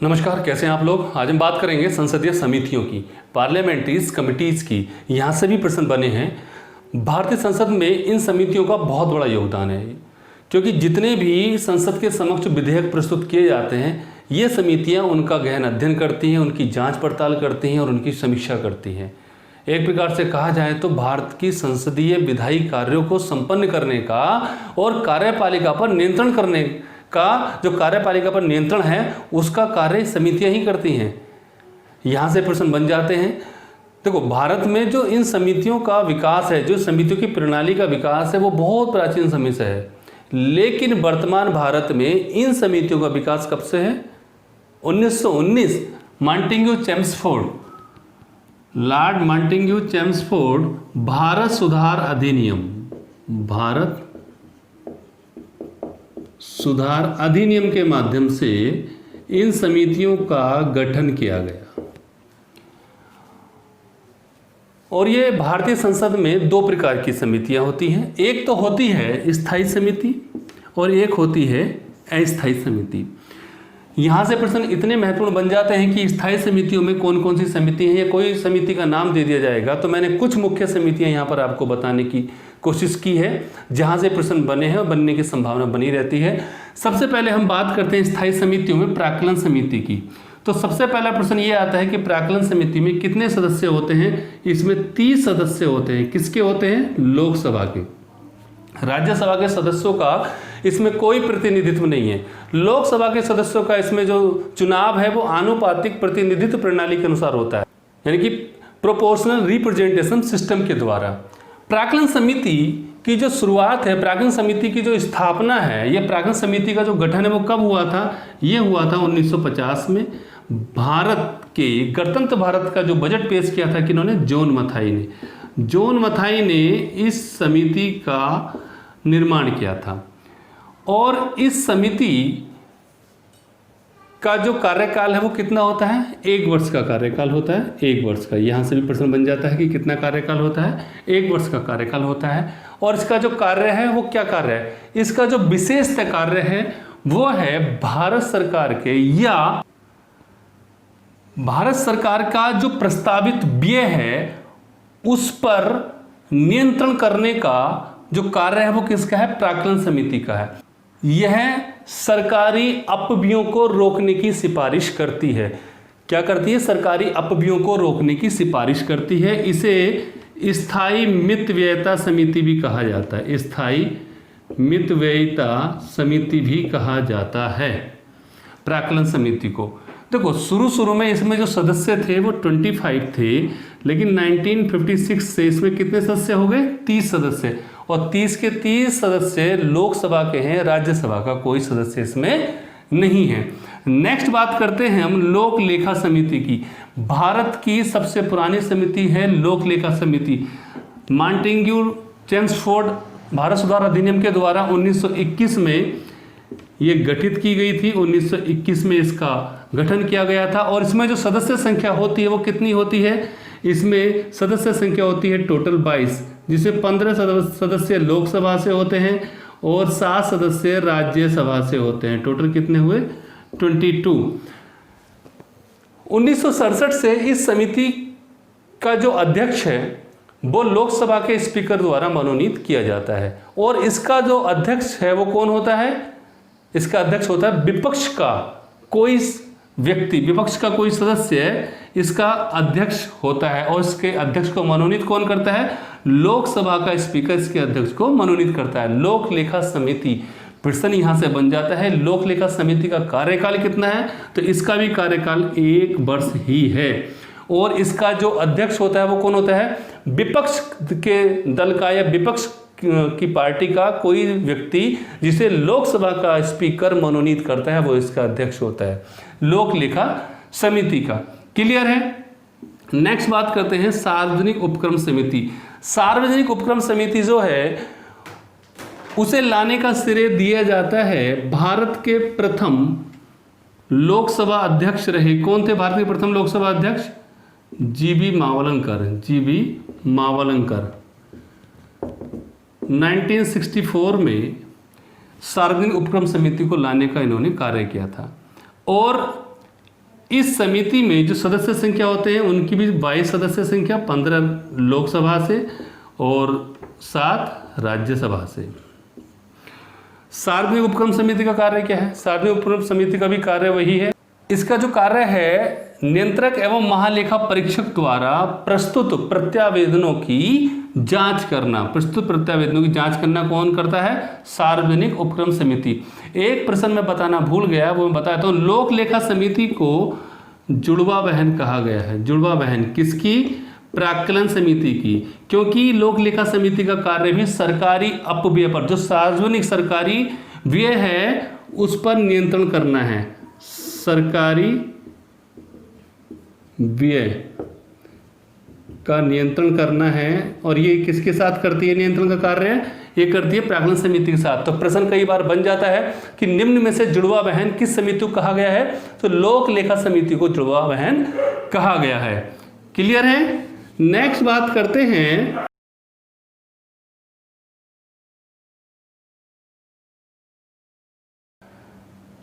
नमस्कार, कैसे हैं आप लोग। आज हम बात करेंगे संसदीय समितियों की, पार्लियामेंट्रीज कमिटीज़ की। यहाँ से भी प्रश्न बने हैं। भारतीय संसद में इन समितियों का बहुत बड़ा योगदान है, क्योंकि जितने भी संसद के समक्ष विधेयक प्रस्तुत किए जाते हैं, ये समितियाँ उनका गहन अध्ययन करती हैं, उनकी जाँच पड़ताल करती हैं और उनकी समीक्षा करती हैं। एक प्रकार से कहा जाए तो भारत की संसदीय विधायी कार्यों को संपन्न करने का और कार्यपालिका पर नियंत्रण करने का जो कार्यपालिका पर नियंत्रण है उसका कार्य समितियां ही करती हैं। यहाँ से प्रश्न बन जाते हैं। देखो, भारत में जो इन समितियों का विकास है, जो समितियों की प्रणाली का विकास है, वो बहुत प्राचीन समय से है। लेकिन वर्तमान भारत में इन समितियों का विकास कब से है? 1919 Montagu Chelmsford, Lord Montagu Chelmsford Bharat सुधार अधिनियम, भारत सुधार अधिनियम के माध्यम से इन समितियों का गठन किया गया। और ये भारतीय संसद में दो प्रकार की समितियां होती हैं। एक तो होती है स्थायी समिति और एक होती है अस्थायी समिति। यहाँ से प्रश्न इतने महत्वपूर्ण बन जाते हैं कि स्थायी समितियों में कौन कौन सी समिति हैं या कोई समिति का नाम दे दिया जाएगा, तो मैंने कुछ मुख्य समितियां यहाँ पर आपको बताने की कोशिश की है, जहाँ से प्रश्न बने हैं और बनने की संभावना बनी रहती है। सबसे पहले हम बात करते हैं स्थायी समितियों में प्राक्कलन समिति की। तो सबसे पहला प्रश्न ये आता है कि प्राक्कलन समिति में कितने सदस्य होते हैं? इसमें 30 सदस्य होते हैं। किसके होते हैं? लोकसभा के। राज्यसभा के सदस्यों का इसमें कोई प्रतिनिधित्व नहीं है। लोकसभा के सदस्यों का इसमें जो चुनाव है वो आनुपातिक प्रतिनिधित्व प्रणाली के अनुसार होता है, यानी कि प्रोपोर्शनल रिप्रेजेंटेशन सिस्टम के द्वारा। प्राक्कलन समिति की जो शुरुआत है, प्राक्कलन समिति की जो स्थापना है, यह प्राक्कलन समिति का जो गठन है वो कब हुआ था? ये हुआ था 1950 में। भारत के गणतंत्र भारत का जो बजट पेश किया था किन्होंने? जॉन मथाई ने। जॉन मथाई ने इस समिति का निर्माण किया था और इस समिति का जो कार्यकाल है वो कितना होता है? 1 वर्ष का कार्यकाल होता है, 1 वर्ष का। यहाँ से भी प्रश्न बन जाता है कि कितना कार्यकाल होता है? 1 वर्ष का कार्यकाल होता है। और इसका जो कार्य है वो क्या कार्य है? इसका जो विशेष कार्य है वो है भारत सरकार के या भारत सरकार का जो प्रस्तावित व्यय है उस पर नियंत्रण करने का जो कार्य है वो किसका है? प्राक्कलन समिति का है। यह सरकारी अपव्ययों को रोकने की सिफारिश करती है। क्या करती है? सरकारी अपव्ययों को रोकने की सिफारिश करती है। इसे स्थायी मितव्ययिता समिति भी कहा जाता है। स्थायी मितव्ययिता समिति भी कहा जाता है प्राक्कलन समिति को। देखो, शुरू में इसमें जो सदस्य थे वो 25 थे, लेकिन 1956 से इसमें कितने सदस्य हो गए? 30 सदस्य। और 30 के 30 सदस्य लोकसभा के हैं, राज्यसभा का कोई सदस्य इसमें नहीं है। नेक्स्ट बात करते हैं हम लोक लेखा समिति की। भारत की सबसे पुरानी समिति है लोक लेखा समिति। मॉन्टेग्यू चेम्सफोर्ड भारत सुधार अधिनियम के द्वारा 1921 में ये गठित की गई थी। 1921 में इसका गठन किया गया था और इसमें जो सदस्य संख्या होती है वो कितनी होती है? इसमें सदस्य संख्या होती है टोटल 22, जिसमें 15 सदस्य लोकसभा से होते हैं और 7 सदस्य राज्यसभा से होते हैं। टोटल कितने हुए? 22। 1967 से इस समिति का जो अध्यक्ष है वो लोकसभा के स्पीकर द्वारा मनोनीत किया जाता है। और इसका जो अध्यक्ष है वो कौन होता है? इसका अध्यक्ष होता है विपक्ष का कोई व्यक्ति, विपक्ष का कोई सदस्य इसका अध्यक्ष होता है। और इसके अध्यक्ष को मनोनीत कौन करता है? लोकसभा का स्पीकर इसके अध्यक्ष को मनोनीत करता है। लोक लेखा समिति, प्रश्न यहां से बन जाता है लोक लेखा समिति का कार्यकाल कितना है? तो इसका भी कार्यकाल 1 वर्ष ही है। और इसका जो अध्यक्ष होता है वो कौन होता है? विपक्ष के दल का या विपक्ष की पार्टी का कोई व्यक्ति जिसे लोकसभा का स्पीकर मनोनीत करता है वो इसका अध्यक्ष होता है लोक लेखा समिति का। क्लियर है? नेक्स्ट बात करते हैं सार्वजनिक उपक्रम समिति। सार्वजनिक उपक्रम समिति जो है उसे लाने का श्रेय दिया जाता है भारत के प्रथम लोकसभा अध्यक्ष रहे। कौन थे भारत के प्रथम लोकसभा अध्यक्ष? जीबी मावलंकर। जीबी मावलंकर 1964 में सार्वजनिक उपक्रम समिति को लाने का इन्होंने कार्य किया था। और इस समिति में जो सदस्य संख्या होते हैं उनकी भी 22 सदस्य संख्या, 15 लोकसभा से और 7 राज्यसभा से। सार्वजनिक उपक्रम समिति का कार्य क्या है? सार्वजनिक उपक्रम समिति का भी कार्य वही है। इसका जो कार्य है, नियंत्रक एवं महालेखा परीक्षक द्वारा प्रस्तुत प्रत्यावेदनों की जांच करना। प्रस्तुत प्रत्यावेदनों की जांच करना कौन करता है? सार्वजनिक उपक्रम समिति। एक प्रश्न मैं बताना भूल गया, वो मैं बताता हूँ। लोक लेखा समिति को जुड़वा बहन कहा गया है। जुड़वा बहन किसकी? प्राक्कलन समिति की, क्योंकि लोक लेखा समिति का कार्य भी सरकारी अपव्यय पर, जो सार्वजनिक सरकारी व्यय है उस पर नियंत्रण करना है। सरकारी व्यय का नियंत्रण करना है, और ये किसके साथ करती है नियंत्रण का कार्य? ये करती है प्राक्कलन समिति के साथ। तो प्रश्न कई बार बन जाता है कि निम्न में से जुड़वा बहन किस समिति को कहा गया है? तो लोक लेखा समिति को जुड़वा बहन कहा गया है। क्लियर है? नेक्स्ट बात करते हैं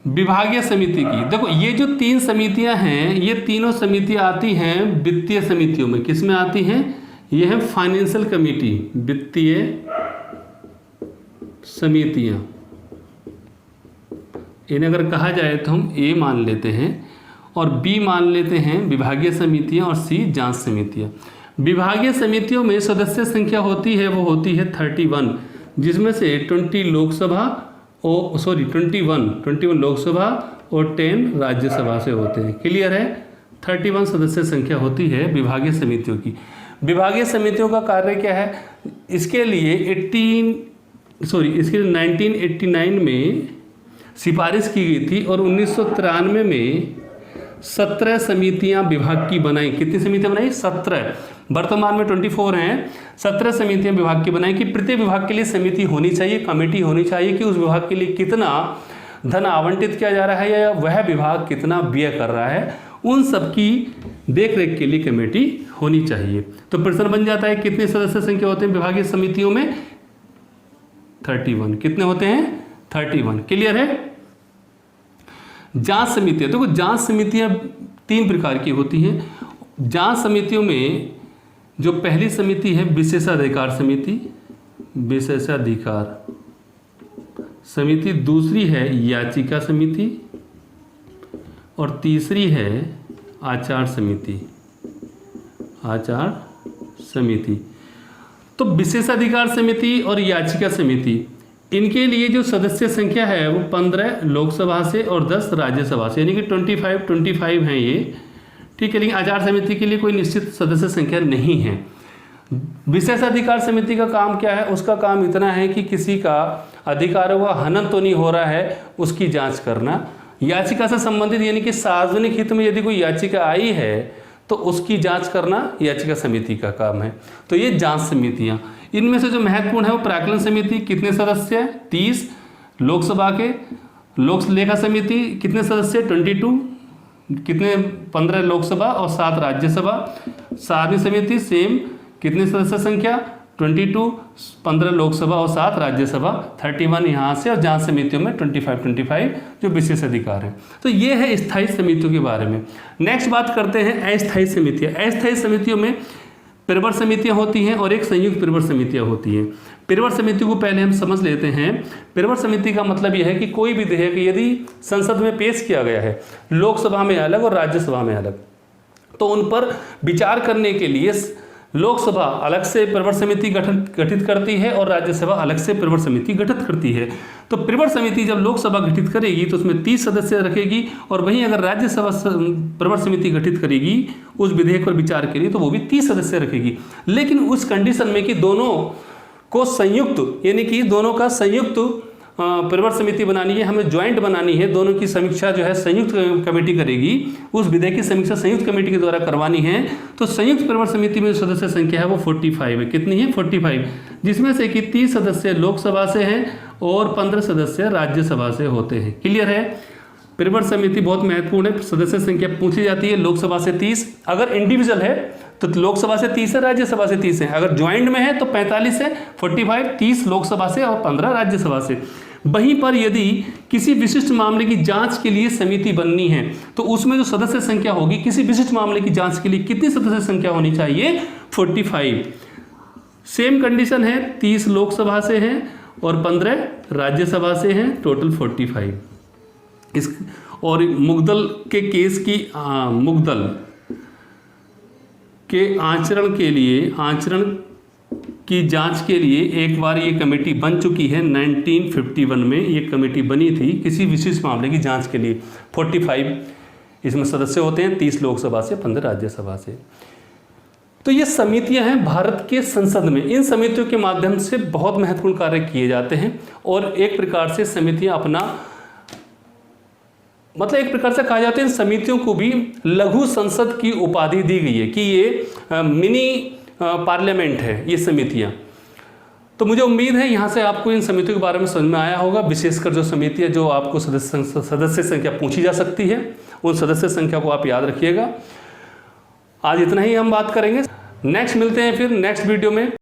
विभागीय समिति की। देखो ये जो 3 समितियां हैं, ये तीनों समितियां आती हैं वित्तीय समितियों में। किस में आती हैं? ये है फाइनेंशियल कमेटी, वित्तीय समितियां। इन्हें अगर कहा जाए तो हम ए मान लेते हैं, और बी मान लेते हैं विभागीय समितियां, और सी जांच समितियां। विभागीय समितियों में सदस्य संख्या होती है, वो होती है 31, जिसमें से 21 लोकसभा लोकसभा और 10 राज्यसभा से होते हैं। क्लियर है? 31 सदस्य संख्या होती है विभागीय समितियों की। विभागीय समितियों का कार्य क्या है? इसके लिए 1989 में सिफारिश की गई थी, और 1993 में 17 समितियां विभाग की बनाई। कितनी समितियां बनाई? 17। वर्तमान में 24 हैं। 17 समितियां विभाग की बनाई कि प्रत्येक विभाग के लिए समिति होनी चाहिए, कमेटी होनी चाहिए कि उस विभाग के लिए कितना धन आवंटित किया जा रहा है या वह विभाग कितना व्यय कर रहा है, उन सब की देखरेख के लिए कमेटी होनी चाहिए। तो प्रश्न बन जाता है कितने सदस्य संख्या होते हैं विभागीय समितियों में? 31। कितने होते हैं? 31। क्लियर है? जांच समितियां, देखो जांच समितियां 3 प्रकार की होती हैं। जांच समितियों में जो पहली समिति है विशेषाधिकार समिति, विशेषाधिकार समिति, दूसरी है याचिका समिति, और तीसरी है आचार समिति। आचार समिति। तो विशेषाधिकार समिति और याचिका समिति, इनके लिए जो सदस्य संख्या है वो 15 लोकसभा से और 10 राज्यसभा से, यानी कि 25 हैं ये। ठीक है, लेकिन आचार समिति के लिए कोई निश्चित सदस्य संख्या नहीं है। विशेषाधिकार समिति का काम क्या है? उसका काम इतना है कि किसी का अधिकारों का हनन तो नहीं हो रहा है, उसकी जांच करना। याचिका से संबंधित, यानी कि सार्वजनिक हित में यदि कोई याचिका आई है तो उसकी जांच करना याचिका समिति का काम है। तो ये जांच समितियां, इनमें से जो महत्वपूर्ण है वो प्राक्कलन समिति। कितने सदस्य? 30 लोकसभा के। लोक लेखा समिति कितने सदस्य? 22। कितने? 15 लोकसभा और 7 राज्यसभा। सार्वजनिक समिति सेम, कितने सदस्य संख्या? 22, 15 लोकसभा और 7 राज्यसभा, 31 यहाँ से, और जांच समितियों में 25 जो विशेष अधिकार हैं। तो ये है स्थायी समितियों के बारे में। नेक्स्ट बात करते हैं अस्थायी समितियाँ। अस्थायी समितियों में पेरवर समितियां होती हैं और एक संयुक्त पेरवर समितियां होती हैं। पेरवर समिति को पहले हम समझ लेते हैं। पेरवर समिति का मतलब यह है कि कोई विधेयक यदि संसद में पेश किया गया है, लोकसभा में अलग और राज्यसभा में अलग, तो उन पर विचार करने के लिए लोकसभा अलग से पेरवर समिति गठित करती है और राज्यसभा अलग से पेरवर समिति गठित करती है। तो पेरवर समिति जब लोकसभा गठित करेगी तो उसमें 30 सदस्य रखेगी, और वहीं अगर राज्यसभा पेरवर समिति गठित करेगी उस विधेयक पर विचार के लिए तो वो भी 30 सदस्य रखेगी। लेकिन उस कंडीशन में कि दोनों को संयुक्त, यानी कि दोनों का संयुक्त पेरवर समिति बनानी है, हमें ज्वाइंट बनानी है, दोनों की समीक्षा जो है संयुक्त कमेटी करेगी, उस विधेयक की समीक्षा संयुक्त कमेटी के द्वारा करवानी है। तो संयुक्त पेरवर समिति में जो सदस्य संख्या है वो 45 है। कितनी है? 45, जिसमें से कि 30 सदस्य लोकसभा से हैं और 15 सदस्य राज्यसभा से होते हैं। क्लियर है? पेरवर समिति बहुत महत्वपूर्ण है। सदस्य संख्या पूछी जाती है, लोकसभा से 30, अगर इंडिविजुअल है तो लोकसभा से 30 है, राज्यसभा से 30 है। अगर ज्वाइंट में है तो 45 है, 45, 30 लोकसभा से और 15 राज्यसभा से। वहीं पर यदि किसी विशिष्ट मामले की जांच के लिए समिति बननी है तो उसमें जो सदस्य संख्या होगी, किसी विशिष्ट मामले की जांच के लिए कितनी सदस्य संख्या होनी चाहिए? 45। सेम कंडीशन है, 30 लोकसभा से हैं और 15 राज्यसभा से हैं, टोटल 45। इस और मुग्दल के केस की मुग्दल के आचरण की जांच के लिए एक बार ये कमेटी बन चुकी है। 1951 में ये कमेटी बनी थी किसी विशिष्ट मामले की जांच के लिए। 45 इसमें सदस्य होते हैं, 30 लोकसभा से, 15 राज्यसभा से। तो ये समितियां हैं भारत के संसद में। इन समितियों के माध्यम से बहुत महत्वपूर्ण कार्य किए जाते हैं और एक प्रकार से समितियां अपना एक प्रकार से कहा जाता है, इन समितियों को भी लघु संसद की उपाधि दी गई है कि ये मिनी पार्लियामेंट है ये समितियां। तो मुझे उम्मीद है यहाँ से आपको इन समितियों के बारे में समझ में आया होगा, विशेषकर जो समितियां जो आपको सदस्य संख्या पूछी जा सकती है, उन सदस्य संख्या को आप याद रखिएगा। आज इतना ही हम बात करेंगे, नेक्स्ट मिलते हैं फिर नेक्स्ट वीडियो में।